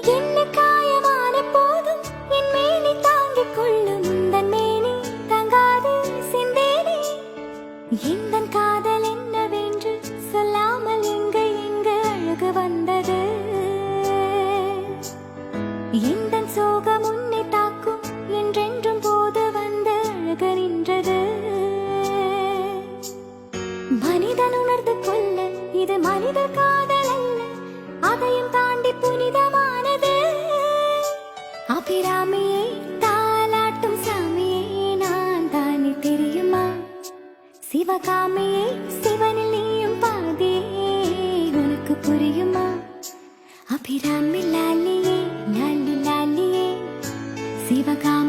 என்ன காயமான போதும் என் மேனி தாங்கிக் கொள்ளும் உந்தன் மேனி தங்காது சிந்தேனே. எந்தன் காதல் என்னவென்று சொல்லாமல் எங்கு அழகு வந்தது. எந்தன் சோகம் உன்னை தாக்கும் என்றென்றும் போது வந்து அழகு நின்றது. மனிதன் உணர்ந்து கொள்ள இது மனித காதல் அல்ல, அதையும் தாண்டி புனிதமானது. அபிராமியே தாலாட்டும் சாமியே நான் தானே தெரியுமா? சிவகாமியே சிவனில் நீயும் பாதியே உனக்கு புரியுமா? அபிராமி லாலியே லாலி லாலியே சிவகாமி